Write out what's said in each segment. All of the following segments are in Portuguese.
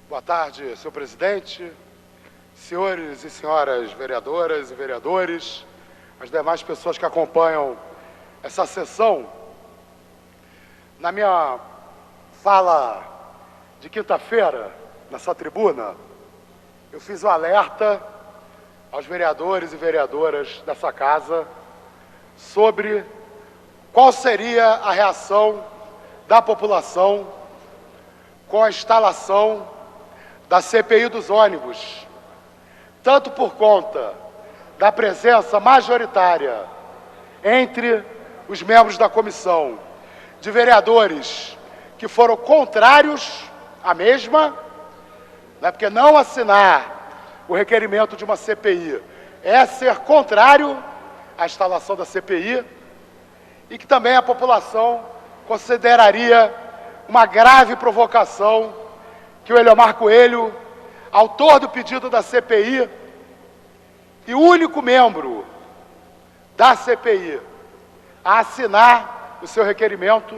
Boa tarde, senhor presidente, senhores e senhoras vereadoras e vereadores, as demais pessoas que acompanham essa sessão. Na minha fala de quinta-feira, nessa tribuna, eu fiz um alerta aos vereadores e vereadoras dessa casa sobre qual seria a reação da população com a instalação da CPI dos ônibus, tanto por conta da presença majoritária entre os membros da comissão de vereadores que foram contrários à mesma, né, porque não assinar o requerimento de uma CPI é ser contrário à instalação da CPI, e que também a população consideraria uma grave provocação que o Eliomar Coelho, autor do pedido da CPI e o único membro da CPI a assinar o seu requerimento,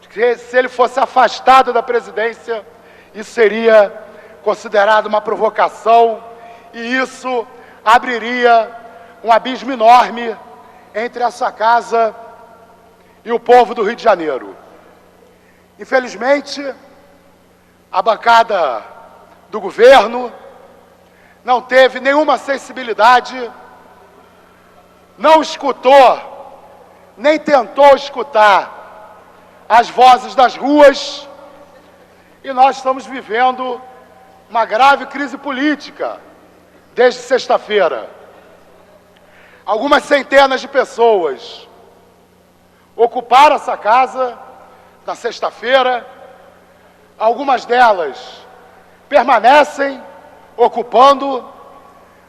que se ele fosse afastado da presidência, isso seria considerado uma provocação e isso abriria um abismo enorme entre essa casa e o povo do Rio de Janeiro. Infelizmente, a bancada do governo não teve nenhuma sensibilidade, não escutou, nem tentou escutar as vozes das ruas, e nós estamos vivendo uma grave crise política desde sexta-feira. Algumas centenas de pessoas ocuparam essa casa na sexta-feira. Algumas delas permanecem ocupando.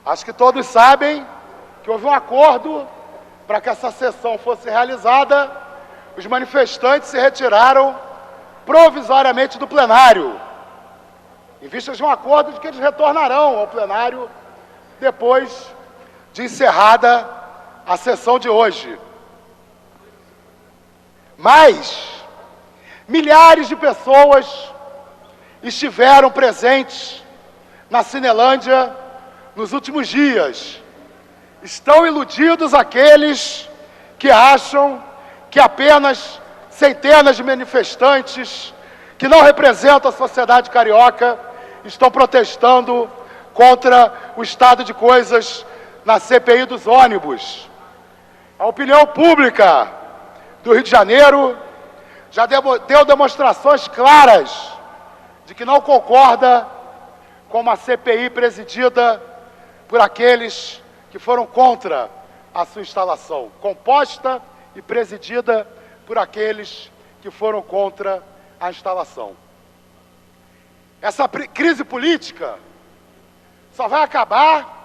Acho que todos sabem que houve um acordo para que essa sessão fosse realizada. Os manifestantes se retiraram provisoriamente do plenário, em vista de um acordo de que eles retornarão ao plenário depois de encerrada a sessão de hoje. Mas milhares de pessoas estiveram presentes na Cinelândia nos últimos dias. Estão iludidos aqueles que acham que apenas centenas de manifestantes que não representam a sociedade carioca estão protestando contra o estado de coisas na CPI dos ônibus. A opinião pública do Rio de Janeiro já deu demonstrações claras de que não concorda com uma CPI presidida por aqueles que foram contra a sua instalação, composta e presidida por aqueles que foram contra a instalação. Essa crise política só vai acabar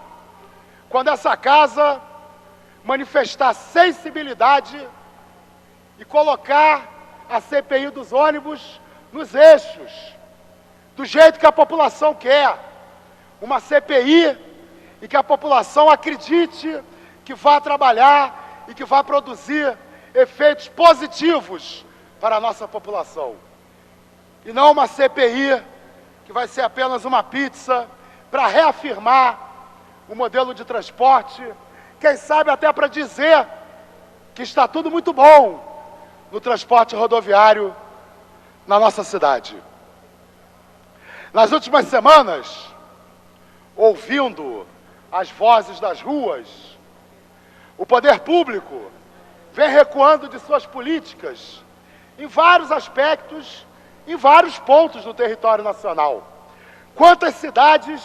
quando essa casa manifestar sensibilidade e colocar a CPI dos ônibus nos eixos, do jeito que a população quer. Uma CPI e que a população acredite que vai trabalhar e que vai produzir efeitos positivos para a nossa população. E não uma CPI que vai ser apenas uma pizza para reafirmar o modelo de transporte, quem sabe até para dizer que está tudo muito bom no transporte rodoviário na nossa cidade. Nas últimas semanas, ouvindo as vozes das ruas, o poder público vem recuando de suas políticas em vários aspectos, em vários pontos do território nacional. Quantas cidades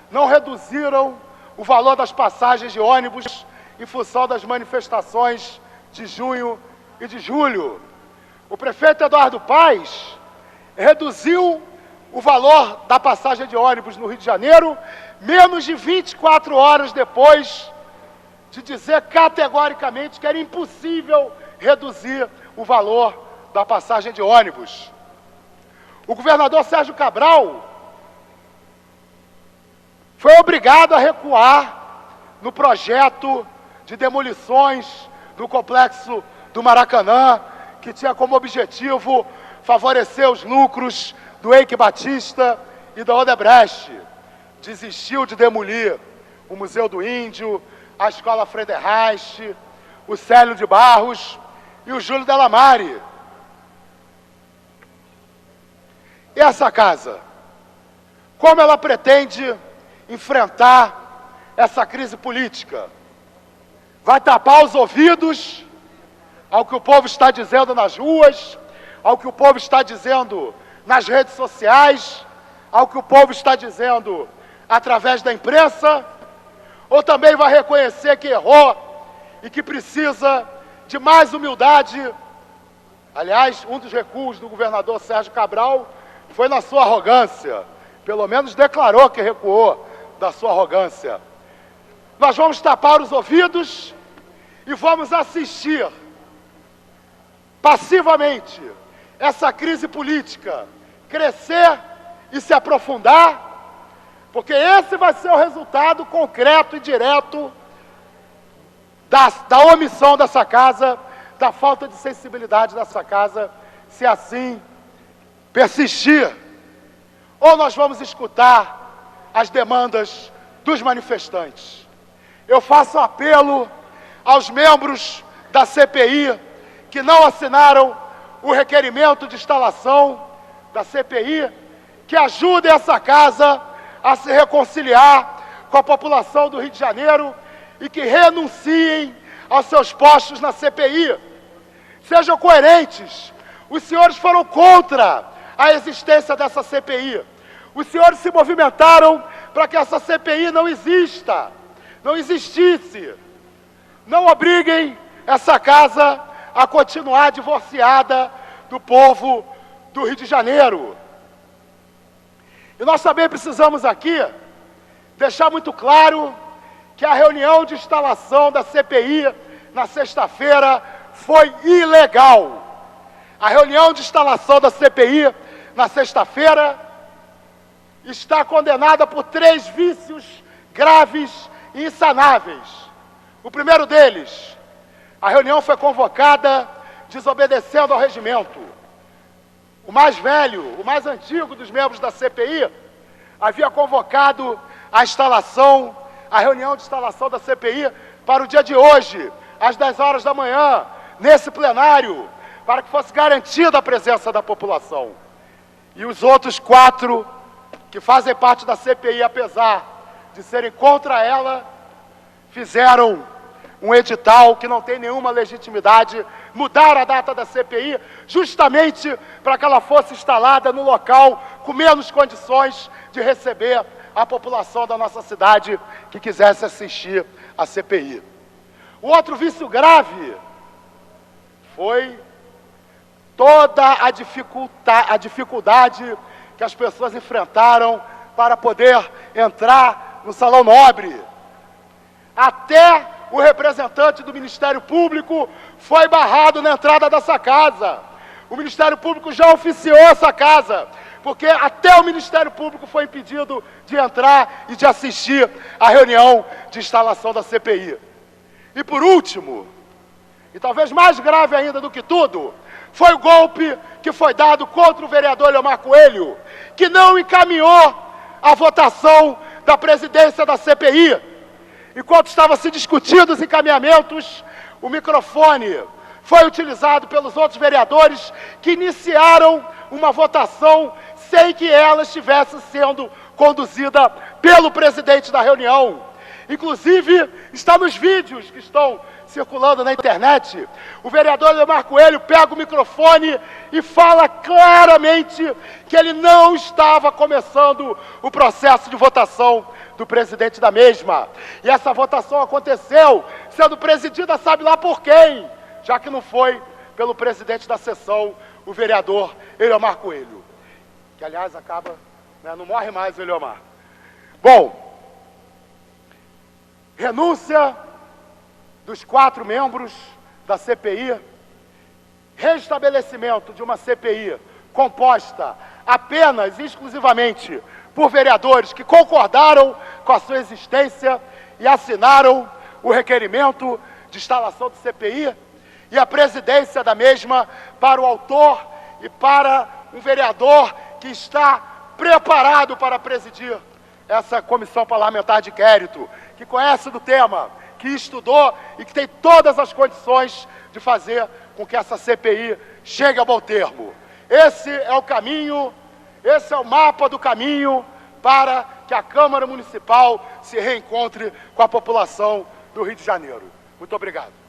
não reduziram o valor das passagens de ônibus em função das manifestações de junho e de julho? O prefeito Eduardo Paes reduziu o valor da passagem de ônibus no Rio de Janeiro menos de 24 horas depois de dizer categoricamente que era impossível reduzir o valor da passagem de ônibus. O governador Sérgio Cabral foi obrigado a recuar no projeto de demolições no complexo do Maracanã, que tinha como objetivo favorecer os lucros do Eike Batista e da Odebrecht desistiu de demolir o Museu do Índio, a Escola Frederich, o Célio de Barros e o Júlio Delamare. E essa casa? Como ela pretende enfrentar essa crise política? Vai tapar os ouvidos ao que o povo está dizendo nas ruas, ao que o povo está dizendo nas redes sociais, ao que o povo está dizendo através da imprensa, ou também vai reconhecer que errou e que precisa de mais humildade? Aliás, um dos recuos do governador Sérgio Cabral foi na sua arrogância, pelo menos declarou que recuou da sua arrogância. Nós vamos tapar os ouvidos e vamos assistir passivamente essa crise política crescer e se aprofundar, porque esse vai ser o resultado concreto e direto da omissão dessa casa, da falta de sensibilidade dessa casa, se assim persistir. Ou nós vamos escutar as demandas dos manifestantes. Eu faço apelo aos membros da CPI que não assinaram o requerimento de instalação da CPI, que ajudem essa casa a se reconciliar com a população do Rio de Janeiro e que renunciem aos seus postos na CPI. Sejam coerentes. Os senhores foram contra a existência dessa CPI. Os senhores se movimentaram para que essa CPI não exista, não existisse. Não obriguem essa casa a continuar divorciada do povo do Rio de Janeiro. E nós também precisamos aqui deixar muito claro que a reunião de instalação da CPI na sexta-feira foi ilegal. A reunião de instalação da CPI na sexta-feira está condenada por 3 vícios graves e insanáveis. O primeiro deles, a reunião foi convocada desobedecendo ao regimento. O mais velho, o mais antigo dos membros da CPI, havia convocado a reunião de instalação da CPI para o dia de hoje, às 10 horas da manhã, nesse plenário, para que fosse garantida a presença da população. E os outros 4 que fazem parte da CPI, apesar de serem contra ela, fizeram um edital que não tem nenhuma legitimidade, mudaram a data da CPI justamente para que ela fosse instalada no local com menos condições de receber a população da nossa cidade que quisesse assistir à CPI. O outro vício grave foi toda a dificuldade que as pessoas enfrentaram para poder entrar no Salão Nobre. Até o representante do Ministério Público foi barrado na entrada dessa casa. O Ministério Público já oficiou essa casa, porque até o Ministério Público foi impedido de entrar e de assistir à reunião de instalação da CPI. E por último, e talvez mais grave ainda do que tudo, foi o golpe que foi dado contra o vereador Eliomar Coelho, que não encaminhou a votação da presidência da CPI. Enquanto estavam se discutindo os encaminhamentos, o microfone foi utilizado pelos outros vereadores que iniciaram uma votação sem que ela estivesse sendo conduzida pelo presidente da reunião. Inclusive, está nos vídeos que estão circulando na internet, o vereador Eliomar Coelho pega o microfone e fala claramente que ele não estava começando o processo de votação do presidente da mesma. E essa votação aconteceu sendo presidida sabe lá por quem, já que não foi pelo presidente da sessão, o vereador Eliomar Coelho. Que, aliás, acaba, né, não morre mais o Eliomar. Bom, renúncia dos 4 membros da CPI, restabelecimento de uma CPI composta apenas e exclusivamente por vereadores que concordaram com a sua existência e assinaram o requerimento de instalação do CPI, e a presidência da mesma para o autor e para um vereador que está preparado para presidir essa comissão parlamentar de inquérito, que conhece do tema, que estudou e que tem todas as condições de fazer com que essa CPI chegue a bom termo. Esse é o caminho, esse é o mapa do caminho para que a Câmara Municipal se reencontre com a população do Rio de Janeiro. Muito obrigado.